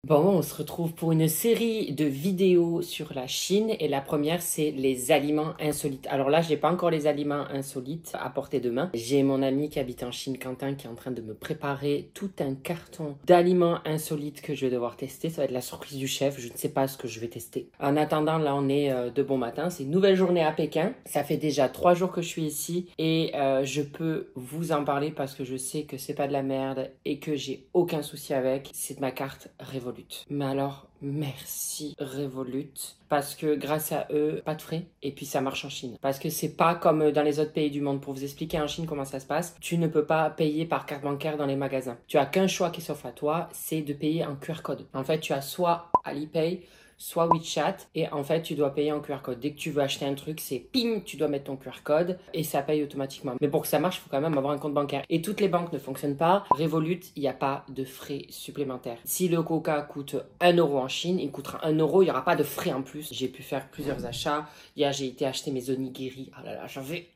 Bon, on se retrouve pour une série de vidéos sur la Chine et la première c'est les aliments insolites. Alors là, j'ai pas encore les aliments insolites à portée de main. J'ai mon ami qui habite en Chine, Quentin, qui est en train de me préparer tout un carton d'aliments insolites que je vais devoir tester. Ça va être la surprise du chef, je ne sais pas ce que je vais tester. En attendant, là on est de bon matin, c'est une nouvelle journée à Pékin. Ça fait déjà 3 jours que je suis ici et je peux vous en parler parce que je sais que c'est pas de la merde et que j'ai aucun souci avec. C'est de ma carte Revolut. Mais alors, merci Revolut, parce que grâce à eux, pas de frais, et puis ça marche en Chine. Parce que c'est pas comme dans les autres pays du monde. Pour vous expliquer en Chine comment ça se passe, tu ne peux pas payer par carte bancaire dans les magasins. Tu as qu'un choix qui s'offre à toi, c'est de payer en QR code. En fait, tu as soit Alipay, soit WeChat, et en fait, tu dois payer en QR code. Dès que tu veux acheter un truc, c'est ping, tu dois mettre ton QR code, et ça paye automatiquement. Mais pour que ça marche, il faut quand même avoir un compte bancaire. Et toutes les banques ne fonctionnent pas. Revolut, il n'y a pas de frais supplémentaires. Si le coca coûte 1 euro en Chine, il coûtera 1 euro, il n'y aura pas de frais en plus. J'ai pu faire plusieurs achats. Hier, j'ai été acheter mes onigiri. Oh là là, j'avais...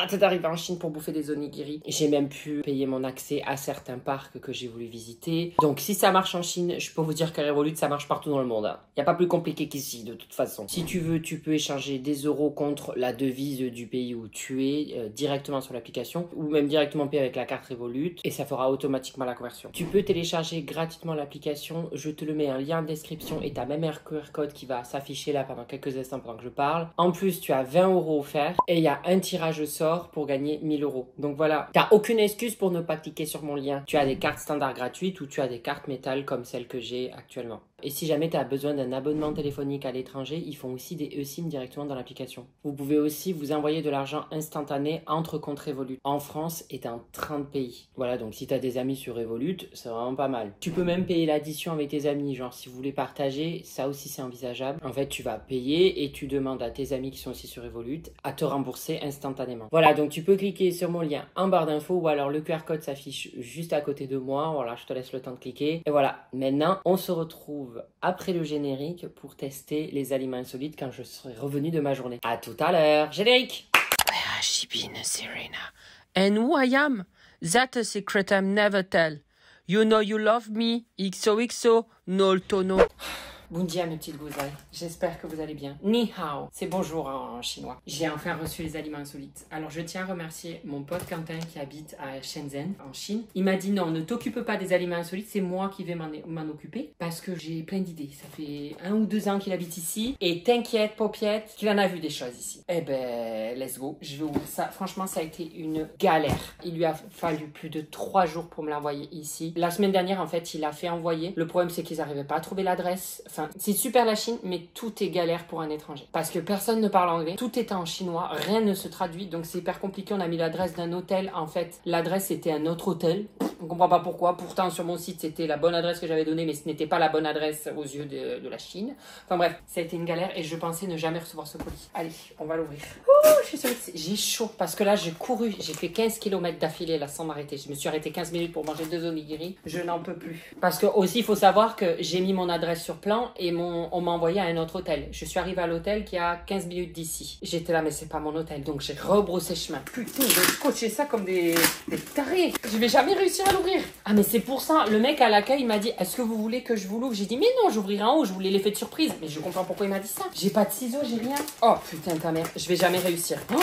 c'est arrivé en Chine pour bouffer des onigiri. J'ai même pu payer mon accès à certains parcs que j'ai voulu visiter. Donc si ça marche en Chine, je peux vous dire qu'à Revolut, ça marche partout dans le monde. Il n'y a pas plus compliqué qu'ici, de toute façon. Si tu veux, tu peux échanger des euros contre la devise du pays où tu es, directement sur l'application, ou même directement payer avec la carte Revolut, et ça fera automatiquement la conversion. Tu peux télécharger gratuitement l'application. Je te le mets en lien en description, et tu as même un QR code qui va s'afficher là pendant quelques instants pendant que je parle. En plus, tu as 20 euros offerts, et il y a un tirage au sort pour gagner 1000 euros. Donc voilà, t'as aucune excuse pour ne pas cliquer sur mon lien. Tu as des cartes standards gratuites ou tu as des cartes métal comme celle que j'ai actuellement. Et si jamais tu as besoin d'un abonnement téléphonique à l'étranger, ils font aussi des eSIM directement dans l'application. Vous pouvez aussi vous envoyer de l'argent instantané entre comptes Revolut en France et dans 30 pays. Voilà, donc si tu as des amis sur Revolut, c'est vraiment pas mal. Tu peux même payer l'addition avec tes amis, genre si vous voulez partager, ça aussi c'est envisageable. En fait, tu vas payer et tu demandes à tes amis qui sont aussi sur Revolut à te rembourser instantanément. Voilà, donc tu peux cliquer sur mon lien en barre d'infos ou alors le QR code s'affiche juste à côté de moi. Voilà, je te laisse le temps de cliquer. Et voilà, maintenant on se retrouve après le générique pour tester les aliments insolites quand je serai revenu de ma journée. À tout à l'heure. Générique. Where has she been, Serena? And who I am? That's a secret I never tell. You know you love me. XOXO, no tono. Bon dia mes petites gousailles, j'espère que vous allez bien. Ni hao, c'est bonjour en chinois. J'ai enfin reçu les aliments insolites. Alors je tiens à remercier mon pote Quentin qui habite à Shenzhen, en Chine. Il m'a dit non, ne t'occupe pas des aliments insolites, c'est moi qui vais m'en occuper parce que j'ai plein d'idées. Ça fait 1 ou 2 ans qu'il habite ici et t'inquiète, paupiette, qu'il en a vu des choses ici. Eh ben, let's go, je vais ouvrir ça. Franchement, ça a été une galère. Il lui a fallu plus de 3 jours pour me l'envoyer ici. La semaine dernière, en fait, il a fait envoyer. Le problème, c'est qu'ils n'arrivaient pas à trouver l'adresse. Enfin, c'est super la Chine, mais tout est galère pour un étranger. Parce que personne ne parle anglais, tout est en chinois, rien ne se traduit, donc c'est hyper compliqué. On a mis l'adresse d'un hôtel, en fait, l'adresse était un autre hôtel. On comprend pas pourquoi, pourtant sur mon site c'était la bonne adresse que j'avais donnée, mais ce n'était pas la bonne adresse aux yeux de la Chine. Enfin bref, ça a été une galère et je pensais ne jamais recevoir ce colis. Allez, on va l'ouvrir. J'ai chaud parce que là j'ai couru, j'ai fait 15 km d'affilée là sans m'arrêter. Je me suis arrêté 15 minutes pour manger 2 onigiri, je n'en peux plus. Parce que aussi il faut savoir que j'ai mis mon adresse sur plan et on m'a envoyé à un autre hôtel. Je suis arrivée à l'hôtel qui est à 15 minutes d'ici. J'étais là mais c'est pas mon hôtel, donc j'ai rebroussé chemin. Putain, de coacher ça comme des tarés. Je vais jamais réussir à l'ouvrir. Ah mais c'est pour ça, le mec à l'accueil il m'a dit est-ce que vous voulez que je vous l'ouvre? J'ai dit mais non, j'ouvrirai en haut, je voulais l'effet de surprise. Mais je comprends pourquoi il m'a dit ça. J'ai pas de ciseaux, j'ai rien. Oh putain ta mère, je vais jamais réussir. Oh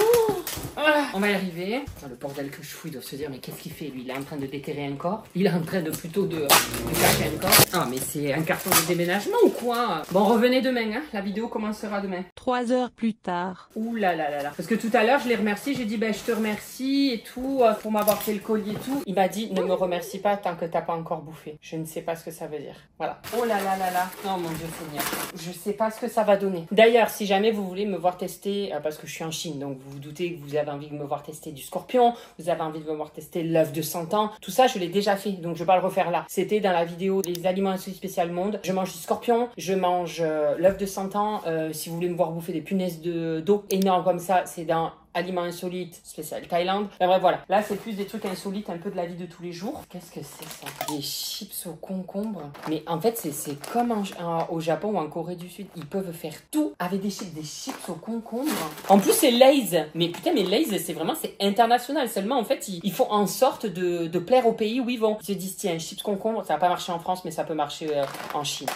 on va y arriver. Le bordel que je fous, il doit se dire mais qu'est-ce qu'il fait lui? Il est en train de déterrer un corps. Il est en train de plutôt de cacher un corps. Ah mais c'est un carton de déménagement ou quoi? Bon revenez demain, hein. La vidéo commencera demain. 3 heures plus tard. Ouh là là là là. Parce que tout à l'heure je l'ai remercié, j'ai dit ben je te remercie et tout pour m'avoir fait le collier et tout. Il m'a dit ne me remercie pas tant que t'as pas encore bouffé. Je ne sais pas ce que ça veut dire. Voilà. Oh là là là là. Oh mon Dieu Seigneur. Je sais pas ce que ça va donner. D'ailleurs si jamais vous voulez me voir tester, parce que je suis en Chine, donc vous vous doutez que vous avez envie de me voir tester du scorpion, vous avez envie de me voir tester l'œuf de 100 ans, tout ça je l'ai déjà fait, donc je vais pas le refaire là. C'était dans la vidéo les aliments insolites spécial monde. Je mange du scorpion, je mange l'œuf de 100 ans. Si vous voulez me voir bouffer des punaises d'eau énormes comme ça, c'est dans aliments insolites, spécial Thaïlande. Enfin, bref, voilà. Là, c'est plus des trucs insolites, un peu de la vie de tous les jours. Qu'est-ce que c'est ça? Des chips au concombre. Mais en fait, c'est comme au Japon ou en Corée du Sud. Ils peuvent faire tout avec des chips au concombre. En plus, c'est Lay's. Mais putain, mais Lay's, c'est international. Seulement, en fait, ils font en sorte de plaire au pays où ils vont. Ils se disent, tiens, chips concombre, ça va pas marcher en France, mais ça peut marcher en Chine.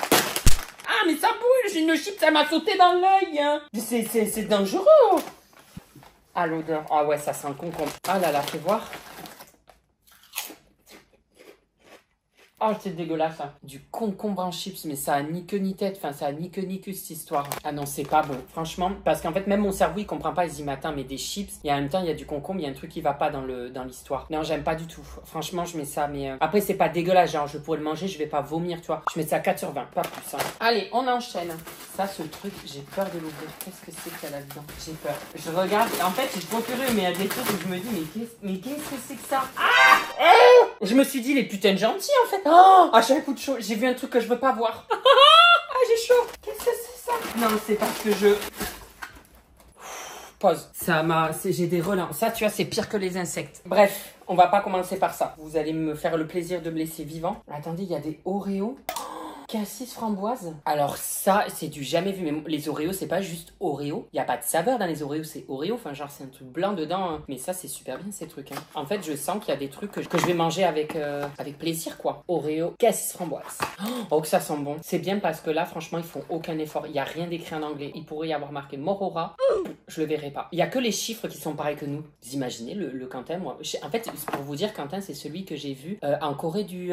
Ah, mais ça brûle, j'ai une chip, ça m'a sauté dans l'œil. Hein. C'est dangereux. Ah, l'odeur. Ah ouais, ça sent le concombre. Ah là là, fais voir. Oh, c'est dégueulasse, hein. Du concombre en chips, mais ça a ni queue ni tête. Enfin, ça a ni queue ni queue, cette histoire. Ah non, c'est pas bon, franchement. Parce qu'en fait, même mon cerveau, il comprend pas. Il se dit, mais attends, mais des chips. Et en même temps, il y a du concombre, il y a un truc qui va pas dans l'histoire. Non, j'aime pas du tout. Franchement, je mets ça, mais... Après, c'est pas dégueulasse, genre, je pourrais le manger, je vais pas vomir, tu vois. Je mets ça 4 sur 20, pas plus, hein. Allez, on enchaîne. Ça, ce truc, j'ai peur de l'ouvrir. Qu'est-ce que c'est qu'il y a là-dedans? J'ai peur. Je regarde, en fait, je suis trop curieux, mais il y a des trucs où je me dis, mais qu'est-ce que c'est que ça? Je me suis dit, les putains de gentils, en fait. Oh, ah, j'ai un coup de chaud. J'ai vu un truc que je veux pas voir. Ah, j'ai chaud. Qu'est-ce que c'est ça? Non, c'est parce que je... Pause. J'ai des relents. Ça, tu vois, c'est pire que les insectes. Bref, on va pas commencer par ça. Vous allez me faire le plaisir de me laisser vivant. Attendez, il y a des Oreos. Cassis framboise. Alors ça, c'est du jamais vu. Mais les Oreos, c'est pas juste Oreo. Il n'y a pas de saveur dans les Oreos, c'est Oreo. Enfin, genre, c'est un truc blanc dedans. Hein. Mais ça, c'est super bien, ces trucs. Hein. En fait, je sens qu'il y a des trucs que je vais manger avec plaisir, quoi. Oreo, cassis framboise. Oh, que ça sent bon. C'est bien parce que là, franchement, ils font aucun effort. Il n'y a rien d'écrit en anglais. Il pourrait y avoir marqué Morora. Je le verrai pas. Il y a que les chiffres qui sont pareils que nous. Vous imaginez, le Quentin, moi. En fait, pour vous dire, Quentin, c'est celui que j'ai vu en Corée du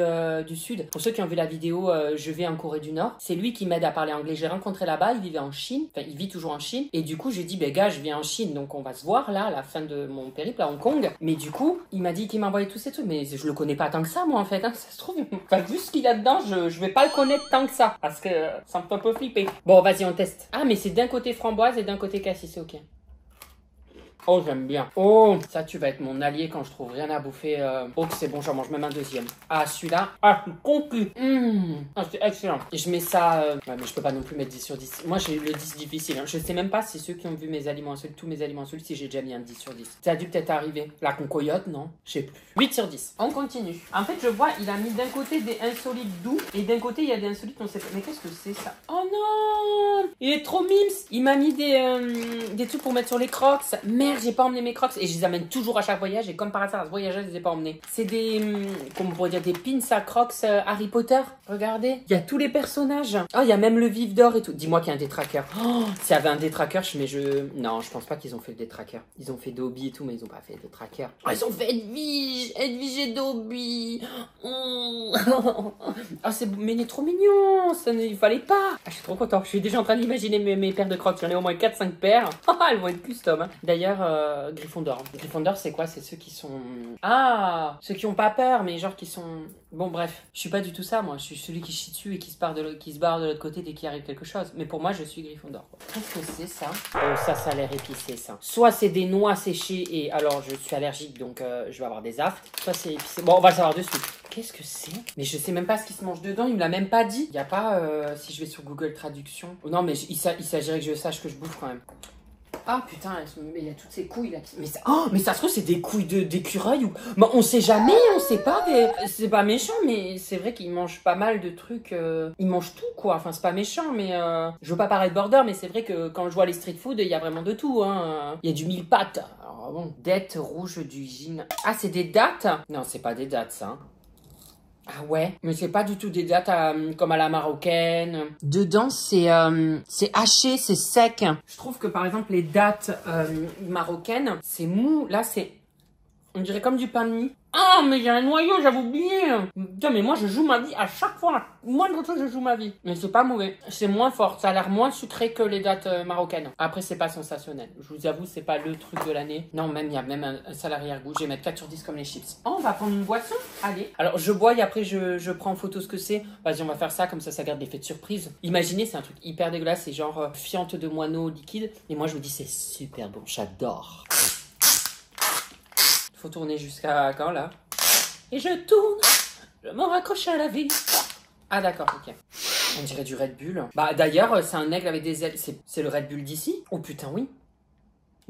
Sud. Pour ceux qui ont vu la vidéo, je vais en Corée du Nord. C'est lui qui m'aide à parler anglais. J'ai rencontré là-bas, il vivait en Chine. Enfin, il vit toujours en Chine. Et du coup, j'ai dit, ben gars, je viens en Chine, donc on va se voir là, à la fin de mon périple à Hong Kong. Mais du coup, il m'a dit qu'il m'envoyait tous ces trucs. Mais je le connais pas tant que ça, moi, en fait. Hein. Ça se trouve, enfin, vu ce qu'il y a dedans, je vais pas le connaître tant que ça. Parce que ça me fait un peu flipper. Bon, vas-y, on teste. Ah, mais c'est d'un côté framboise et d'un côté cassis, ok. Oh, j'aime bien. Oh, ça, tu vas être mon allié quand je trouve rien à bouffer. Oh, c'est bon, j'en mange même un deuxième. Ah, celui-là. Ah, je suis conclu. Ah, c'est excellent. Et je mets ça... Ouais, mais je peux pas non plus mettre 10 sur 10. Moi, j'ai le 10 difficile. Hein. Je sais même pas si ceux qui ont vu mes aliments insolites, tous mes aliments insolites, si j'ai déjà mis un 10 sur 10. Ça a dû peut-être arriver. La concoyote, non? Je sais plus. 8 sur 10. On continue. En fait, je vois, il a mis d'un côté des insolites doux et d'un côté, il y a des insolites, on sait pas. Mais qu'est-ce que c'est, ça? Oh non! Il est trop mimes. Il m'a mis des trucs pour mettre sur les crocs. Merde, j'ai pas emmené mes crocs et je les amène toujours à chaque voyage et comme par hasard à ce voyage je les ai pas emmenés. C'est des comment on pourrait dire, des pins à crocs Harry Potter. Regardez, il y a tous les personnages. Oh, il y a même le vif d'or et tout. Dis-moi qu'il y a un détraqueur. Oh, s'il y avait un détraqueur, non, je pense pas qu'ils ont fait le détraqueur. Ils ont fait Dobby et tout, mais ils ont pas fait le détraqueur. Oh, ils ont fait Edwige et Dobby. Oh, mais il est trop mignon. Il fallait pas. Ah, je suis trop content. Je suis déjà en train d'imaginer mes paires de crocs. J'en ai au moins 4-5 paires. Elles vont être custom. Hein. D'ailleurs, Gryffondor. Gryffondor, c'est quoi? C'est ceux qui sont... Ah, ceux qui ont pas peur, mais genre qui sont... Bon, bref. Je suis pas du tout ça, moi. Je suis celui qui chie dessus et qui se barre de l'autre côté dès qu'il arrive quelque chose. Mais pour moi, je suis Gryffondor. Qu'est-ce que c'est, ça? Oh, ça a l'air épicé, ça. Soit c'est des noix séchées et alors je suis allergique, donc je vais avoir des aftes. Soit c'est épicé. Bon, on va le savoir dessus. Qu'est-ce que c'est? Mais je sais même pas ce qui se mange dedans. Il me l'a même pas dit. Il y a pas... si je vais sur Google Traduction... Oh, non, mais il s'agirait que je sache que je bouffe quand même. Ah putain, il y a toutes ces couilles là. Mais ça se trouve c'est des couilles d'écureuil ou... Mais on sait jamais, on sait pas. C'est pas méchant, mais c'est vrai qu'ils mangent pas mal de trucs. Ils mangent tout quoi. Enfin c'est pas méchant, mais je veux pas paraître border, mais c'est vrai que quand je vois les street food, il y a vraiment de tout. Hein. Il y a du mille pâtes. Alors bon, dette rouge du gin. Ah c'est des dattes? Non c'est pas des dattes ça. Ah ouais, mais c'est pas du tout des dattes comme à la marocaine. Dedans, c'est haché, c'est sec. Je trouve que par exemple, les dattes marocaines, c'est mou. Là, on dirait comme du pain de mie. Ah, mais il y a un noyau, j'avais oublié. Putain, mais moi, je joue ma vie à chaque fois. Moindre truc, je joue ma vie. Mais c'est pas mauvais. C'est moins fort. Ça a l'air moins sucré que les dattes marocaines. Après, c'est pas sensationnel. Je vous avoue, c'est pas le truc de l'année. Non, même, il y a même un salarié goût. Je vais mettre 4 sur 10 comme les chips. Oh, on va prendre une boisson. Allez. Alors, je bois et après, je prends en photo ce que c'est. Vas-y, on va faire ça. Comme ça garde l'effet de surprise. Imaginez, c'est un truc hyper dégueulasse. C'est genre fiente de moineau liquide. Et moi, je me dis, c'est super bon. J'adore. Faut tourner jusqu'à quand là? Et je tourne, je me raccroche à la vie. Ah d'accord, ok. On dirait du Red Bull. Bah d'ailleurs, c'est un aigle avec des ailes. C'est le Red Bull d'ici? Oh putain, oui.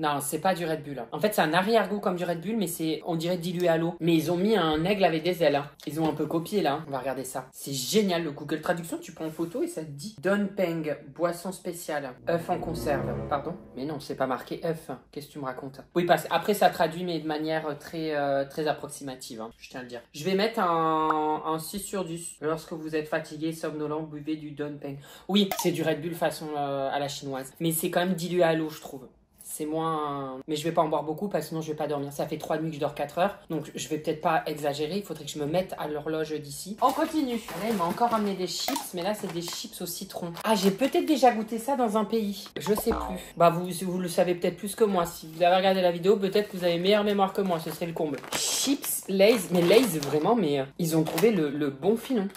Non, c'est pas du Red Bull. Hein. En fait, c'est un arrière-goût comme du Red Bull, mais c'est, on dirait dilué à l'eau. Mais ils ont mis un aigle avec des ailes. Hein. Ils ont un peu copié là. Hein. On va regarder ça. C'est génial le Google Traduction. Tu prends une photo et ça te dit Don Peng, boisson spéciale, œuf en conserve. Pardon? Mais non, c'est pas marqué œuf. Qu'est-ce que tu me racontes? Oui, après ça traduit, mais de manière très approximative. Hein, je tiens à le dire. Je vais mettre un 6 sur 10. Lorsque vous êtes fatigué, somnolent, buvez du Don Peng. Oui, c'est du Red Bull façon à la chinoise. Mais c'est quand même dilué à l'eau, je trouve. C'est moins... Mais je vais pas en boire beaucoup parce que sinon je vais pas dormir. Ça fait 3 nuits que je dors 4 heures. Donc je vais peut-être pas exagérer. Il faudrait que je me mette à l'horloge d'ici. On continue. Là, il m'a encore amené des chips. Mais là, c'est des chips au citron. Ah, j'ai peut-être déjà goûté ça dans un pays. Je sais plus. Bah, vous le savez peut-être plus que moi. Si vous avez regardé la vidéo, peut-être que vous avez meilleure mémoire que moi. Ce serait le comble. Chips, Lay's. Mais Lay's, vraiment, mais ils ont trouvé le bon filon.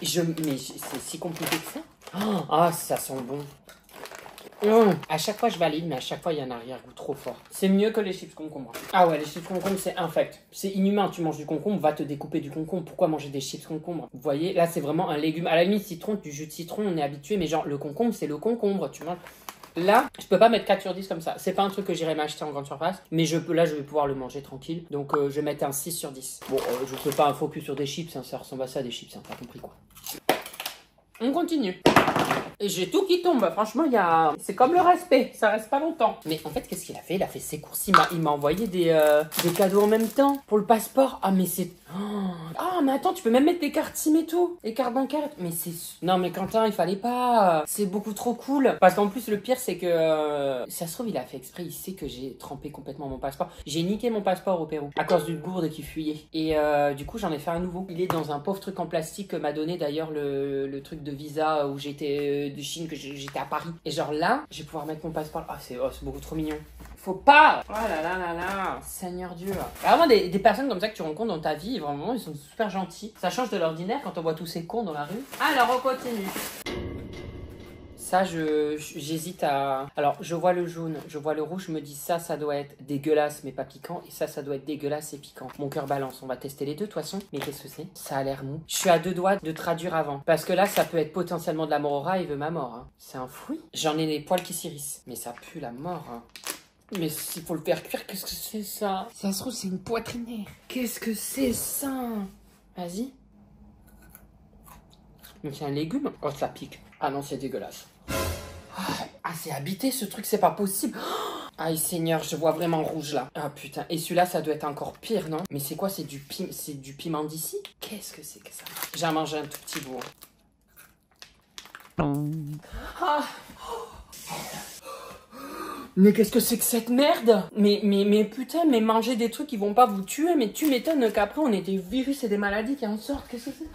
Mais c'est si compliqué que ça. Ah, ça sent bon. À chaque fois je valide, mais à chaque fois il y a un arrière-goût trop fort. C'est mieux que les chips concombre. Ah ouais, les chips concombre c'est infect. C'est inhumain, tu manges du concombre, va te découper du concombre. Pourquoi manger des chips concombre? Vous voyez, là c'est vraiment un légume. À la limite citron, du jus de citron, on est habitué, mais genre le concombre c'est le concombre, tu manges. Là, je peux pas mettre 4 sur 10 comme ça. C'est pas un truc que j'irai m'acheter en grande surface, mais là je vais pouvoir le manger tranquille. Donc je vais mettre un 6 sur 10. Bon, je fais pas un focus sur des chips, hein, ça ressemble à ça des chips, hein, t'as compris quoi. On continue. Et j'ai tout qui tombe. Franchement, c'est comme le respect. Ça reste pas longtemps. Mais en fait, qu'est-ce qu'il a fait? Il a fait ses courses. Il m'a envoyé des cadeaux en même temps. Pour le passeport. Ah, mais c'est... Ah, mais attends, tu peux même mettre des cartes SIM et tout. Les cartes bancaires. Mais c'est... Non, mais Quentin, il fallait pas. C'est beaucoup trop cool. Parce qu'en plus, le pire, c'est que... Ça se trouve, il a fait exprès. Il sait que j'ai trempé complètement mon passeport. J'ai niqué mon passeport au Pérou. À cause d'une gourde qui fuyait. Et du coup, j'en ai fait un nouveau. Il est dans un pauvre truc en plastique que m'a donné d'ailleurs le truc de visa où j'étais de Chine, que j'étais à Paris. Et genre là, je vais pouvoir mettre mon passeport. Ah, c'est beaucoup trop mignon. Faut pas. Oh là là là là. Seigneur Dieu. Vraiment des personnes comme ça que tu rencontres dans ta vie, vraiment, ils sont super gentils. Ça change de l'ordinaire quand on voit tous ces cons dans la rue. Alors, on continue. Ça, j'hésite à... Alors, je vois le jaune, je vois le rouge, je me dis ça doit être dégueulasse mais pas piquant. Et ça doit être dégueulasse et piquant. Mon cœur balance, on va tester les deux de toute façon. Mais qu'est-ce que c'est? Ça a l'air mou. Je suis à 2 doigts de traduire avant. Parce que là, ça peut être potentiellement de la morora, il veut ma mort. Hein. C'est un fruit. J'en ai les poils qui s'irissent. Mais ça pue la mort. Hein. Mais s'il faut le faire cuire, qu'est-ce que c'est ça? Ça se trouve, c'est une poitrinaire. Qu'est-ce que c'est ça? Vas-y. Mais c'est un légume? Oh, ça pique. Ah non, c'est dégueulasse. Ah, c'est habité ce truc, c'est pas possible. Aïe Seigneur, je vois vraiment rouge là. Ah putain, et celui-là ça doit être encore pire, non? Mais c'est quoi? C'est du piment d'ici? Qu'est-ce que c'est que ça? J'ai mangé un tout petit bout. Ah. Mais qu'est-ce que c'est que cette merde? Mais putain, mais manger des trucs qui vont pas vous tuer, mais tu m'étonnes qu'après on ait des virus et des maladies qui en sortent, qu'est-ce que c'est?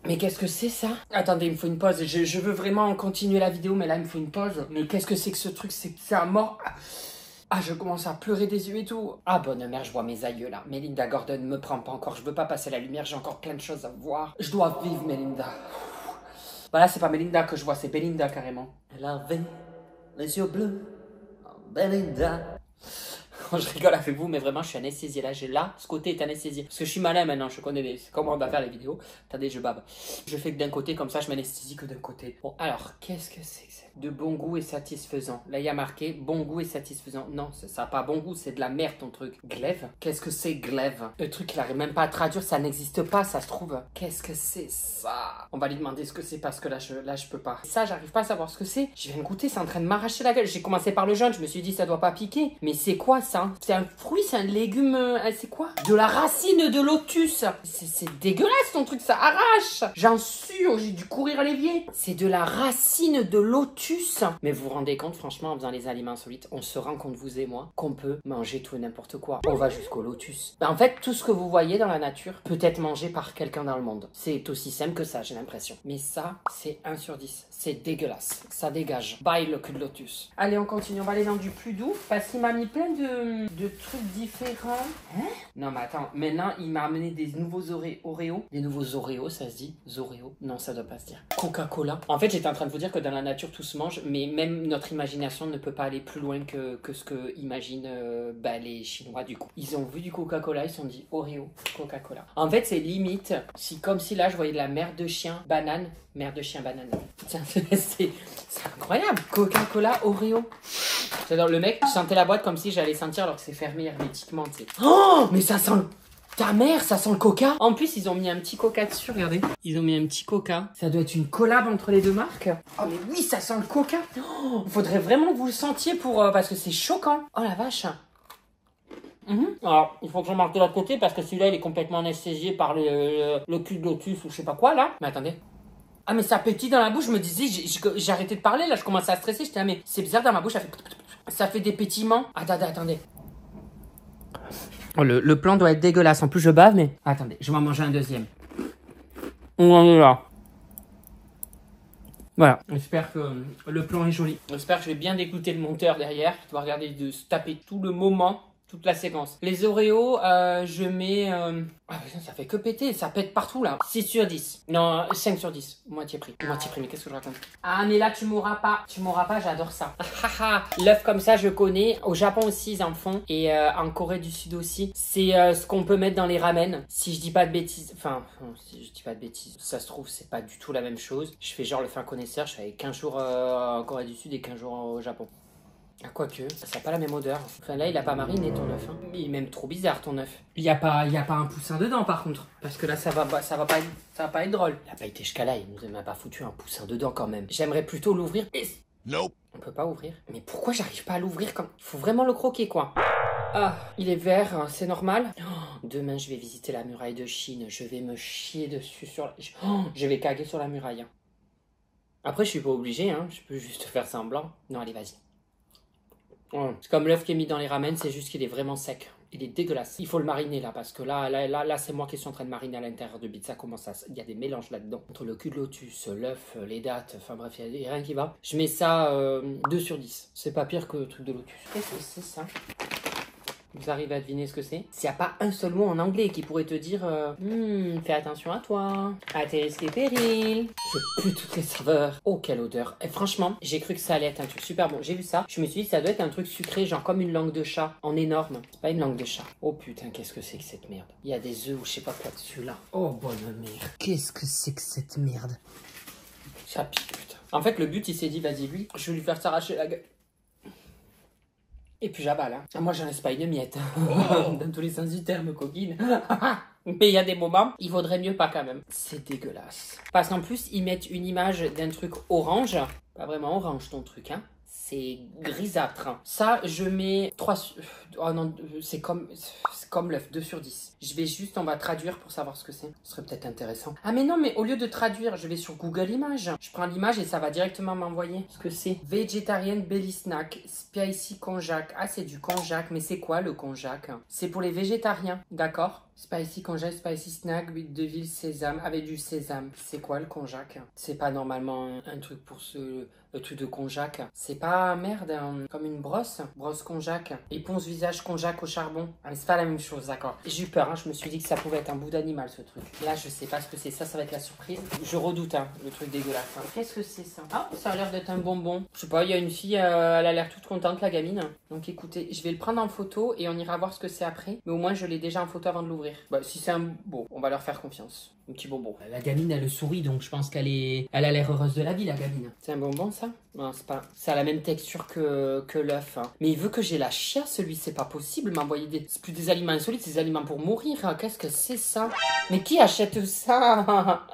Mais qu'est-ce que c'est ça? Attendez, il me faut une pause, je veux vraiment continuer la vidéo, mais là il me faut une pause. Mais qu'est-ce que c'est que ce truc? C'est à mort. Ah, je commence à pleurer des yeux et tout. Ah, bonne mère, je vois mes aïeux là. Melinda Gordon, me prends pas encore, je veux pas passer la lumière, j'ai encore plein de choses à voir. Je dois vivre, Melinda. Voilà, c'est pas Melinda que je vois, c'est Belinda carrément. Elle avait les yeux bleus. Belinda. Je rigole avec vous, mais vraiment, je suis anesthésié. Là, ce côté est anesthésié. Parce que je suis malin maintenant, je connais comment on va faire les vidéos. Attendez, je bave. Je fais que d'un côté, comme ça, je m'anesthésie que d'un côté. Bon, alors, qu'est-ce que c'est que ça? De bon goût et satisfaisant. Là, il y a marqué bon goût et satisfaisant. Non, ça n'a pas bon goût, c'est de la merde ton truc. Glaive? Qu'est-ce que c'est glaive? Le truc, il n'arrive même pas à traduire, ça n'existe pas, ça se trouve. Qu'est-ce que c'est ça? On va lui demander ce que c'est parce que là, je peux pas. Ça, j'arrive pas à savoir ce que c'est. Je viens de goûter, c'est en train de m'arracher la gueule. J'ai commencé par le jaune, je me suis dit ça doit pas piquer. Mais c'est quoi ça? C'est un fruit, c'est un légume, c'est quoi? De la racine de lotus. C'est dégueulasse ton truc, ça arrache. J'en suis, j'ai dû courir à l'évier. C'est de la racine de lotus. Mais vous vous rendez compte, franchement, en faisant les aliments insolites, on se rend compte, vous et moi, qu'on peut manger tout et n'importe quoi. On va jusqu'au lotus. En fait, tout ce que vous voyez dans la nature peut être mangé par quelqu'un dans le monde. C'est aussi simple que ça, j'ai l'impression. Mais ça, c'est 1 sur 10. C'est dégueulasse. Ça dégage. Bye le cul de lotus. Allez, on continue. On va aller dans du plus doux. Parce qu'il m'a mis plein de trucs différents. Hein? Non, mais attends. Maintenant, il m'a amené des nouveaux Oreos. Des nouveaux Oreos, ça se dit? Zoreo? Non, ça doit pas se dire. Coca-Cola. En fait, j'étais en train de vous dire que dans la nature, tout se mange. Mais même notre imagination ne peut pas aller plus loin que ce que imaginent les Chinois, du coup. Ils ont vu du Coca-Cola, ils se sont dit Oreo, Coca-Cola. En fait, c'est limite, comme si là, je voyais de la merde de chien, banane. Merde de chien, banane. Tiens, c'est incroyable. Coca-Cola, Oreo. J'adore le mec, je sentais la boîte comme si j'allais sentir alors que c'est fermé hermétiquement, tu sais. Oh, mais ça sent ta mère, ça sent le coca. En plus, ils ont mis un petit coca dessus, regardez. Ils ont mis un petit coca. Ça doit être une collab entre les deux marques. Oh, mais oui, ça sent le coca. Oh, faudrait vraiment que vous le sentiez pour... parce que c'est choquant. Oh la vache. Alors, il faut que j'en marque de l'autre côté parce que celui-là, il est complètement anesthésié par le cul de lotus ou je sais pas quoi, là. Mais attendez. Ah, mais ça pétille dans la bouche. Je me disais, j'ai arrêté de parler, là. Je commençais à stresser. J'étais là, mais c'est bizarre, dans ma bouche, ça fait des pétillements. Attendez. Oh, le plan doit être dégueulasse. En plus, je bave, mais... Attendez, je vais en manger un deuxième. On en est là. Voilà. J'espère que le plan est joli. J'espère que je vais bien dégoûter le monteur derrière. Il doit regarder de se taper tout le moment. Toute la séquence. Les Oreos, je mets... Ah putain, ça fait que péter, ça pète partout là. 6 sur 10. Non, 5 sur 10. Moitié prix. Moitié prix, mais qu'est-ce que je raconte? Ah, mais là, tu m'auras pas. Tu m'auras pas, j'adore ça. L'œuf comme ça, je connais. Au Japon aussi, ils en font. Et en Corée du Sud aussi. C'est ce qu'on peut mettre dans les ramen. Si je dis pas de bêtises... Enfin, si je dis pas de bêtises, ça se trouve, c'est pas du tout la même chose. Je fais genre le fin connaisseur. Je suis avec 15 jours en Corée du Sud et 15 jours au Japon. Ah, quoique, ça n'a pas la même odeur. Enfin là, il a pas mariné ton œuf. Hein. Il est même trop bizarre ton œuf. Il y a pas un poussin dedans par contre. Parce que là, ça va pas être drôle. Il a pas été jusqu'à là, il nous a même pas foutu un poussin dedans quand même. J'aimerais plutôt l'ouvrir. Nope. On peut pas ouvrir. Mais pourquoi j'arrive pas à l'ouvrir quand... Il faut vraiment le croquer quoi. Ah, il est vert, c'est normal. Oh, demain, je vais visiter la muraille de Chine. Je vais me chier dessus sur... je vais caguer sur la muraille. Après, je suis pas obligé, hein. Je peux juste faire semblant. Non, allez, vas-y. C'est comme l'œuf qui est mis dans les ramen, c'est juste qu'il est vraiment sec. Il est dégueulasse. Il faut le mariner là, parce que là c'est moi qui suis en train de mariner à l'intérieur de pizza. Il y a des mélanges là-dedans. Entre le cul de lotus, l'œuf, les dattes, enfin bref, il n'y a rien qui va. Je mets ça 2 sur 10. C'est pas pire que le truc de lotus. Qu'est-ce que c'est ça? Vous arrivez à deviner ce que c'est? S'il n'y a pas un seul mot en anglais qui pourrait te dire fais attention à toi, à tes risques et périls. Je pue toutes les saveurs. Oh, quelle odeur. Et franchement, j'ai cru que ça allait être un truc super bon. J'ai vu ça, je me suis dit ça doit être un truc sucré, genre comme une langue de chat, en énorme. C'est pas une langue de chat. Oh putain, qu'est-ce que c'est que cette merde? Il y a des œufs ou je sais pas quoi dessus là. Oh, bonne merde. Qu'est-ce que c'est que cette merde? Ça pique, putain. En fait, le but, il s'est dit, vas-y, lui, je vais lui faire s'arracher la gueule. Et puis j'avale, hein. Moi j'en laisse pas une miette. Dans tous les sens du terme, coquine. Mais il y a des moments, il vaudrait mieux pas quand même. C'est dégueulasse. Parce qu'en plus, ils mettent une image d'un truc orange. Pas vraiment orange ton truc, hein. C'est grisâtre. Ça, je mets 3 sur... Oh non, c'est comme l'œuf, 2 sur 10. Je vais juste, on va traduire pour savoir ce que c'est. Ce serait peut-être intéressant. Ah mais non, mais au lieu de traduire, je vais sur Google Images. Je prends l'image et ça va directement m'envoyer ce que c'est. Vegetarian Belly Snack, Spicy Konjac. Ah, c'est du konjac, mais c'est quoi le konjac? C'est pour les végétariens, d'accord? Spicy konjac, spicy snack, huile de ville, sésame, avec du sésame. C'est quoi le konjac? C'est pas normalement un truc pour le truc de konjac. C'est pas, merde, comme une brosse konjac. Éponge visage konjac au charbon. Ah, mais c'est pas la même chose, d'accord. J'ai eu peur, hein, je me suis dit que ça pouvait être un bout d'animal, ce truc. Là, je sais pas ce que c'est, ça va être la surprise. Je redoute, hein, le truc dégueulasse. Hein. Qu'est-ce que c'est ça? Ah, ça a l'air d'être un bonbon. Je sais pas, il y a une fille, elle a l'air toute contente, la gamine. Donc écoutez, je vais le prendre en photo et on ira voir ce que c'est après. Mais au moins, je l'ai déjà en photo avant de l'ouvrir. Bah, si c'est un... Bon, on va leur faire confiance. Un petit bonbon. La gamine, elle sourit, donc je pense elle a l'air heureuse de la vie, la gamine. C'est un bonbon, ça? Non, c'est pas... Ça a la même texture que l'œuf. Hein. Mais il veut que j'ai la chiasse, celui, c'est pas possible. M'envoyer des... C'est plus des aliments insolites, c'est des aliments pour mourir. Hein. Qu'est-ce que c'est, ça? Mais qui achète ça?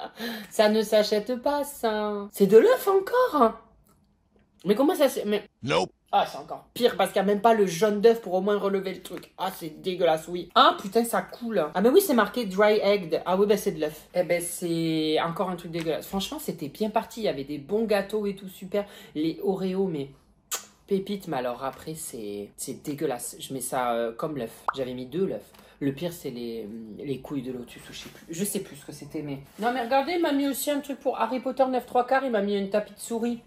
Ça ne s'achète pas, ça. C'est de l'œuf, encore? Mais comment ça se... Mais... Nope. Ah, c'est encore pire parce qu'il n'y a même pas le jaune d'œuf pour au moins relever le truc. Ah, c'est dégueulasse, oui. Ah, putain, ça coule. Ah, mais oui, c'est marqué dry egg. Ah oui, bah c'est de l'œuf. Eh ben, c'est encore un truc dégueulasse. Franchement, c'était bien parti. Il y avait des bons gâteaux et tout, super. Les Oreos, mais pépite. Mais alors après, c'est dégueulasse. Je mets ça comme l'œuf. J'avais mis 2 l'œuf. Le pire, c'est les couilles de lotus ou je sais plus ce que c'était, mais... Non, mais regardez, il m'a mis aussi un truc pour Harry Potter 9 3/4. Il m'a mis une tapis de souris.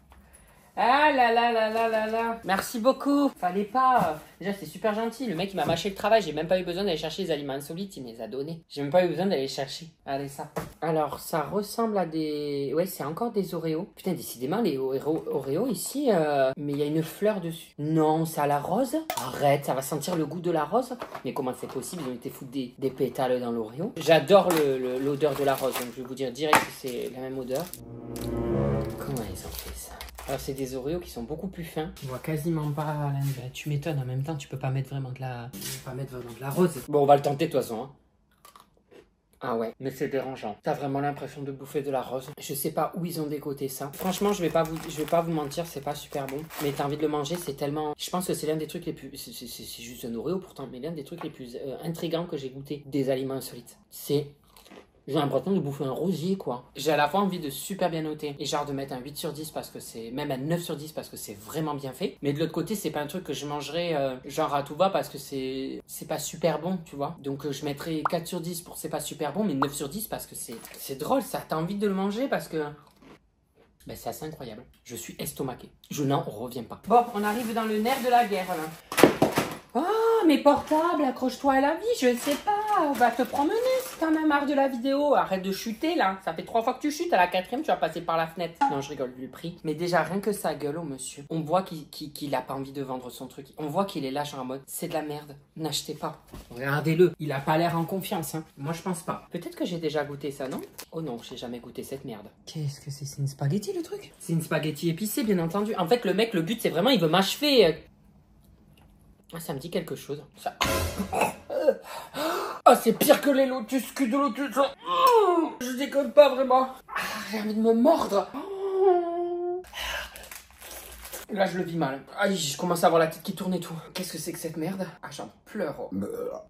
Ah là là là là là là. Merci beaucoup. Fallait pas. Déjà, c'est super gentil. Le mec, il m'a mâché le travail. J'ai même pas eu besoin d'aller chercher les aliments insolites. Il me les a donnés. J'ai même pas eu besoin d'aller les chercher. Allez, ça. Alors, ça ressemble à des... Ouais, c'est encore des Oreos. Putain, décidément, les Oreos ici... Mais il y a une fleur dessus. Non, c'est à la rose. Arrête, ça va sentir le goût de la rose. Mais comment c'est possible? Ils ont été foutre des pétales dans l'Oreo. J'adore l'odeur de la rose. Donc, je vais vous dire direct que c'est la même odeur. Comment ils ont fait ça? Alors c'est des Oreos qui sont beaucoup plus fins. On voit quasiment pas. Tu m'étonnes, en même temps tu peux pas mettre vraiment de la. Rose. Bon, on va le tenter de toute façon. Hein. Ah ouais, mais c'est dérangeant. T'as vraiment l'impression de bouffer de la rose. Je sais pas où ils ont décoté ça. Franchement, je vais pas vous mentir, c'est pas super bon. Mais t'as envie de le manger, c'est tellement. Je pense que c'est l'un des trucs les plus. C'est juste un Oreo pourtant, mais l'un des trucs les plus intrigants que j'ai goûté des aliments insolites. J'ai l'impression de bouffer un rosier, quoi. J'ai à la fois envie de super bien noter et genre de mettre un 8 sur 10 parce que c'est... Même un 9 sur 10 parce que c'est vraiment bien fait. Mais de l'autre côté, c'est pas un truc que je mangerais genre à tout va parce que c'est pas super bon, tu vois. Donc je mettrais 4 sur 10 pour c'est pas super bon, mais 9 sur 10 parce que c'est drôle, ça. T'as envie de le manger parce que... Ben, c'est assez incroyable. Je suis estomaqué. Je n'en reviens pas. Bon, on arrive dans le nerf de la guerre, là. Oh, mes portables, accroche-toi à la vie, je sais pas, on va te promener, c'est quand même marre de la vidéo, arrête de chuter là, ça fait 3 fois que tu chutes, à la 4e tu vas passer par la fenêtre. Non, je rigole du prix, mais déjà rien que sa gueule au monsieur, on voit qu'il a pas envie de vendre son truc, on voit qu'il est là genre en mode, c'est de la merde, n'achetez pas. Regardez-le, il a pas l'air en confiance, hein. Moi je pense pas. Peut-être que j'ai déjà goûté ça, non? Oh non, j'ai jamais goûté cette merde. Qu'est-ce que c'est une spaghetti le truc? C'est une spaghetti épicée bien entendu. En fait le mec, le but c'est vraiment, il veut m'achever. Ah, ça me dit quelque chose. Ça... Ah, c'est pire que les lotus, cul de lotus. Je déconne pas vraiment. Ah, j'ai envie de me mordre. Là, je le vis mal. Aïe, je commence à avoir la tête qui tourne et tout. Qu'est-ce que c'est que cette merde? Ah, j'en pleure.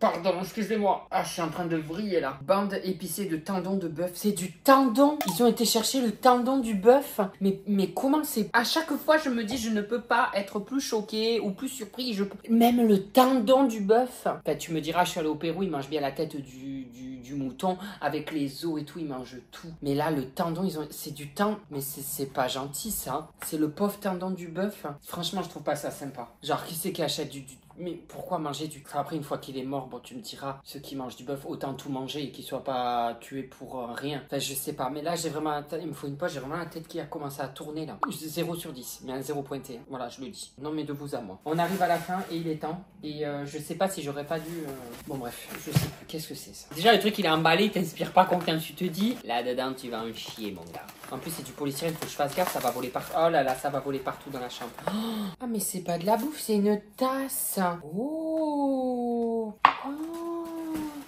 Pardon, excusez-moi. Ah, je suis en train de vriller là. Bande épicée de tendons de bœuf. C'est du tendon. Ils ont été chercher le tendon du bœuf. Mais comment c'est... À chaque fois, je me dis, je ne peux pas être plus choquée ou plus surpris. Même le tendon du bœuf. Enfin, tu me diras, je suis allée au Pérou, ils mangent bien la tête du mouton avec les os et tout, ils mangent tout. Mais là, le tendon, c'est du tendon. Mais c'est pas gentil ça. C'est le pauvre tendon du bœuf. Franchement, je trouve pas ça sympa. Genre, qui c'est qui achète du... Mais pourquoi manger du... Après, une fois qu'il est mort, bon, tu me diras, ceux qui mangent du bœuf, autant tout manger et qu'il soit pas tué pour rien. Enfin, je sais pas. Mais là, j'ai vraiment... Il me faut une poche, j'ai vraiment la tête qui a commencé à tourner, là. 0 sur 10, mais un 0 pointé. Voilà, je le dis. Non, mais de vous à moi. On arrive à la fin et il est temps. Et je sais pas si j'aurais pas dû... Bon, bref, je sais plus. Qu'est-ce que c'est, ça? Déjà, le truc, il est emballé, il t'inspire pas confiance. Tu te dis, là-dedans, tu vas en chier, mon gars. En plus, c'est du polystyrène, il faut que je fasse gaffe, ça va voler partout. Oh là là, ça va voler partout dans la chambre. Ah, mais c'est pas de la bouffe, c'est une tasse. Oh,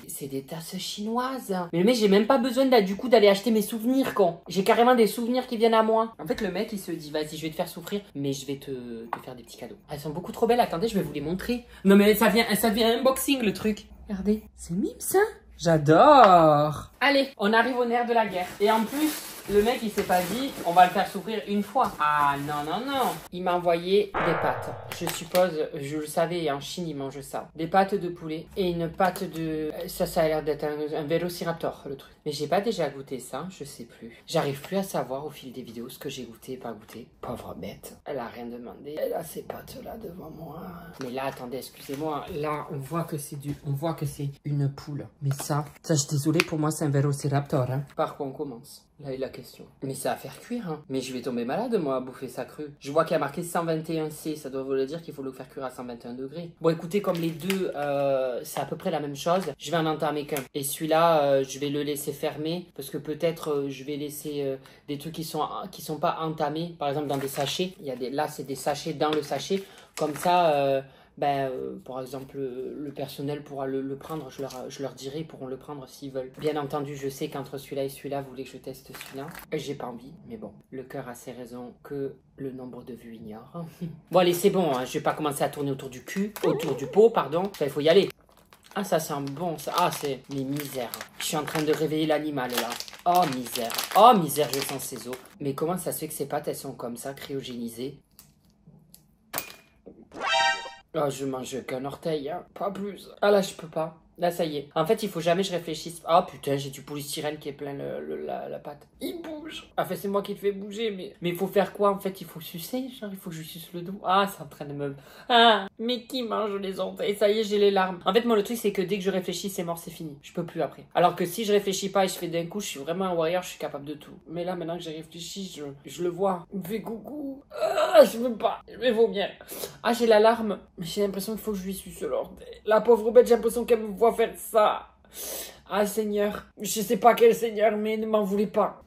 c'est des tasses chinoises. Mais le mec, j'ai même pas besoin du coup d'aller acheter mes souvenirs, con. J'ai carrément des souvenirs qui viennent à moi. En fait, le mec, il se dit, vas-y, je vais te faire souffrir, mais je vais te faire des petits cadeaux. Elles sont beaucoup trop belles, attendez, je vais vous les montrer. Non, mais ça devient un unboxing, le truc. Regardez, c'est mime, ça. J'adore. Allez, on arrive au nerf de la guerre. Et en plus... Le mec, il s'est pas dit, on va le faire souffrir une fois. Ah non, non, non. Il m'a envoyé des pâtes. Je suppose, je le savais, en Chine, ils mangent ça. Des pâtes de poulet et une pâte de... Ça a l'air d'être un vélociraptor, le truc. Mais j'ai pas déjà goûté ça, je sais plus. J'arrive plus à savoir au fil des vidéos ce que j'ai goûté et pas goûté. Pauvre bête. Elle a rien demandé. Elle a ses pâtes là devant moi. Mais là, attendez, excusez-moi. Là, on voit que c'est une poule. Mais ça, je suis désolée, pour moi, c'est un vélociraptor. Hein. Par quoi on commence? Là est la question. Mais ça va faire cuire, hein. Mais je vais tomber malade, moi, à bouffer ça cru. Je vois qu'il y a marqué 121C. Ça doit vouloir dire qu'il faut le faire cuire à 121 degrés. Bon, écoutez, comme les deux, c'est à peu près la même chose, je vais en entamer qu'un. Et celui-là, je vais le laisser fermer. Parce que peut-être, je vais laisser des trucs qui sont pas entamés. Par exemple, dans des sachets. Là, c'est des sachets dans le sachet. Comme ça... par exemple, le personnel pourra le prendre, je leur dirai, ils pourront le prendre s'ils veulent. Bien entendu, je sais qu'entre celui-là et celui-là, vous voulez que je teste celui-là. J'ai pas envie, mais bon, le cœur a ses raisons que le nombre de vues ignore. Bon, allez, c'est bon, hein, je vais pas commencer à tourner autour du pot, pardon. Il faut y aller. Ah, ça sent bon, ça. Ah, c'est... Mais misère. Je suis en train de réveiller l'animal, là. Oh, misère. Oh, misère, je sens ses os. Mais comment ça se fait que ces pâtes, elles sont comme ça, cryogénisées? Oh, je mange qu'un orteil, hein. Pas plus. Ah là, je peux pas. Là, ça y est. En fait, il faut jamais que je réfléchisse. Ah putain, j'ai du polystyrène qui est plein la pâte. Il bouge. Enfin, c'est moi qui le fais bouger, mais il faut faire quoi en fait? Il faut sucer, genre il faut que je suce le dos. Ah, c'est en train de me... Ah, mais qui mange les orteils? Ça y est, j'ai les larmes. En fait, moi, le truc, c'est que dès que je réfléchis, c'est mort, c'est fini. Je peux plus après. Alors que si je réfléchis pas et je fais d'un coup, je suis vraiment un warrior, je suis capable de tout. Mais là, maintenant que j'ai réfléchi, je le vois. Il me fait coucou. Ah, je veux pas. Je vais vomir. Ah, j'ai l'alarme. Mais j'ai l'impression qu'il faut que je lui suce l'orteil. La pauvre bête, j'ai l'impression qu'elle me voit faire ça. Ah Seigneur, je sais pas quel Seigneur, mais ne m'en voulez pas.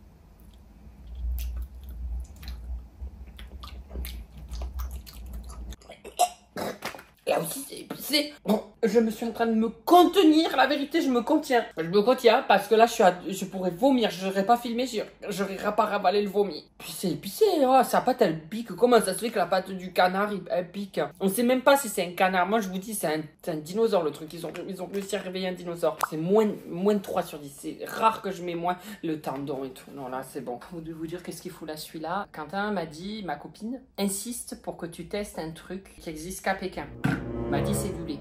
Là aussi, c'est épicé. Bon, je me suis en train de me contenir. La vérité, je me contiens. Je me contiens parce que là, je pourrais vomir. Je n'aurais pas filmé, j'aurais pas ravalé le vomi. Puis c'est épicé. Oh, sa pâte, elle pique. Comment ça se fait que la pâte du canard, elle pique? On sait même pas si c'est un canard. Moi, je vous dis, c'est un dinosaure, le truc. Ils ont réussi à réveiller un dinosaure. C'est moins de 3 sur 10. C'est rare que je mets moins le tendon et tout. Non, là, c'est bon. Faut de vous dire qu'est-ce qu'il fout là, celui-là. Quentin m'a dit, ma copine, insiste pour que tu testes un truc qui existe qu'à Pékin. M'a dit c'est du lait.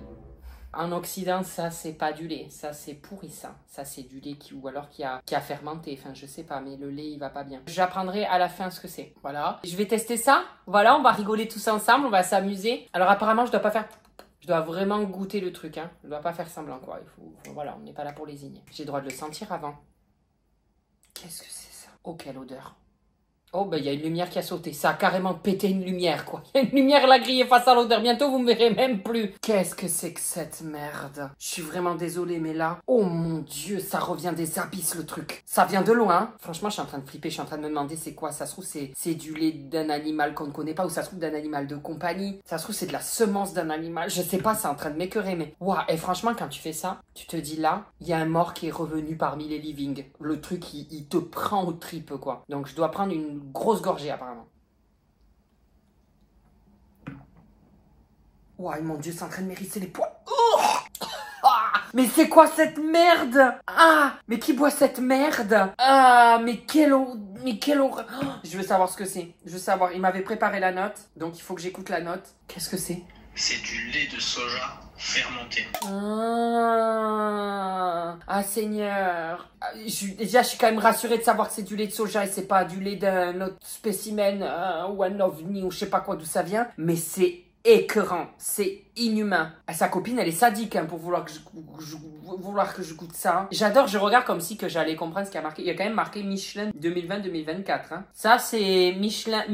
En Occident, ça c'est pas du lait, ça c'est pourri ça. Ça c'est du lait ou alors qui a fermenté, enfin je sais pas, mais le lait il va pas bien. J'apprendrai à la fin ce que c'est. Voilà. Je vais tester ça. Voilà, on va rigoler tous ensemble, on va s'amuser. Alors apparemment je dois pas faire... Je dois vraiment goûter le truc, hein. Je dois pas faire semblant quoi. Voilà, on n'est pas là pour lésigner. J'ai le droit de le sentir avant. Qu'est-ce que c'est ça? Oh quelle odeur. Oh, ben, il y a une lumière qui a sauté. Ça a carrément pété une lumière, quoi. Il y a une lumière là grillée face à l'odeur. Bientôt, vous me verrez même plus. Qu'est-ce que c'est que cette merde? Je suis vraiment désolée, mais là... Oh mon Dieu, ça revient des abysses, le truc. Ça vient de loin. Franchement, je suis en train de flipper. Je suis en train de me demander c'est quoi. Ça se trouve, c'est du lait d'un animal qu'on ne connaît pas. Ou ça se trouve d'un animal de compagnie. Ça se trouve, c'est de la semence d'un animal. Je sais pas, c'est en train de m'écœurer, mais... Waouh, et franchement, quand tu fais ça, tu te dis là, il y a un mort qui est revenu parmi les living. Le truc, il te prend aux tripes, quoi. Donc, je dois prendre une grosse gorgée apparemment. Ouah, mon Dieu, c'est en train de m'hérisser les poils. Oh ah, mais c'est quoi cette merde? Ah, mais qui boit cette merde? Ah, mais quelle horreur. Oh, je veux savoir ce que c'est. Je veux savoir. Il m'avait préparé la note, donc il faut que j'écoute la note. Qu'est-ce que c'est? C'est du lait de soja fermenté. Ah Seigneur. Déjà, je suis quand même rassurée de savoir que c'est du lait de soja et c'est pas du lait d'un autre spécimen ou un ovni ou je sais pas quoi d'où ça vient. Mais c'est écœurant, c'est inhumain. Sa copine, elle est sadique hein, pour vouloir que je goûte ça. J'adore, je regarde comme si que j'allais comprendre ce qu'il y a marqué. Il y a quand même marqué Michelin 2020-2024. Hein. Ça, c'est Michelin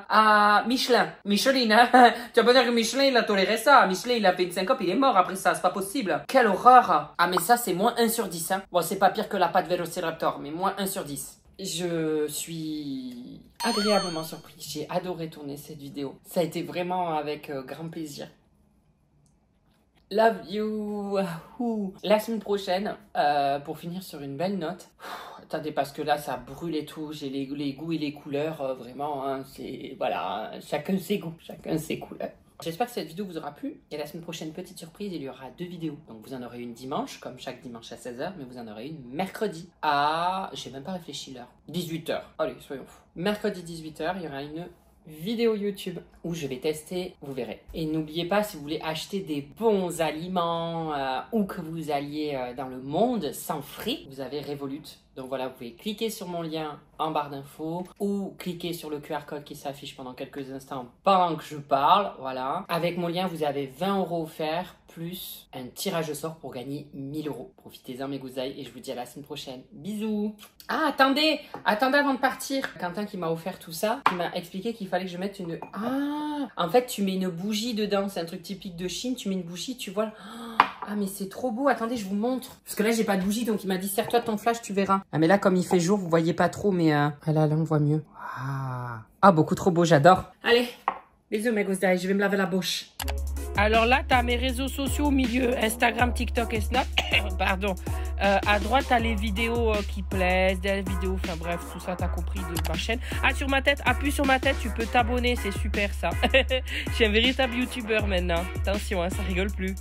à Michelin. Micheline, hein. Tu vas pas dire que Michelin, il a toléré ça. Michelin, il a fait une syncope, il est mort après ça. C'est pas possible. Quelle horreur. Ah, mais ça, c'est moins 1 sur 10. Hein. Bon, c'est pas pire que la pâte Velociraptor, mais moins 1 sur 10. Je suis agréablement surpris. J'ai adoré tourner cette vidéo. Ça a été vraiment avec grand plaisir. Love you. La semaine prochaine, pour finir sur une belle note. Attendez, parce que là, ça brûle et tout. J'ai les goûts et les couleurs. Vraiment, hein, c'est... Voilà, chacun ses goûts, chacun ses couleurs. J'espère que cette vidéo vous aura plu. Et la semaine prochaine, petite surprise, il y aura 2 vidéos. Donc vous en aurez une dimanche, comme chaque dimanche à 16h, mais vous en aurez une mercredi à... J'ai même pas réfléchi l'heure. 18h. Allez, soyons fous. Mercredi 18h, il y aura une vidéo YouTube où je vais tester, vous verrez. Et n'oubliez pas, si vous voulez acheter des bons aliments, où que vous alliez dans le monde, sans frais, vous avez Revolut. Donc voilà, vous pouvez cliquer sur mon lien en barre d'infos ou cliquer sur le QR code qui s'affiche pendant quelques instants pendant que je parle. Voilà. Avec mon lien, vous avez 20 € offerts plus un tirage au sort pour gagner 1000 €. Profitez-en mes gousailles et je vous dis à la semaine prochaine. Bisous. Ah, attendez avant de partir. Quentin qui m'a offert tout ça, qui m'a expliqué qu'il fallait que je mette une... Ah, en fait, tu mets une bougie dedans. C'est un truc typique de Chine. Tu mets une bougie, tu vois... Ah mais c'est trop beau, attendez je vous montre. Parce que là j'ai pas de bougie donc il m'a dit sers-toi de ton flash tu verras. Ah mais là comme il fait jour vous voyez pas trop mais... Ah là on voit mieux. Ah beaucoup trop beau, j'adore. Allez, bisous mes gosses, je vais me laver la bouche. Alors là, tu as mes réseaux sociaux au milieu, Instagram, TikTok et Snap. Pardon. À droite, tu as les vidéos qui plaisent, des vidéos, enfin bref, tout ça, tu as compris de ma chaîne. Ah, sur ma tête, appuie sur ma tête, tu peux t'abonner, c'est super ça. Je suis un véritable youtubeur maintenant. Attention, hein, ça rigole plus.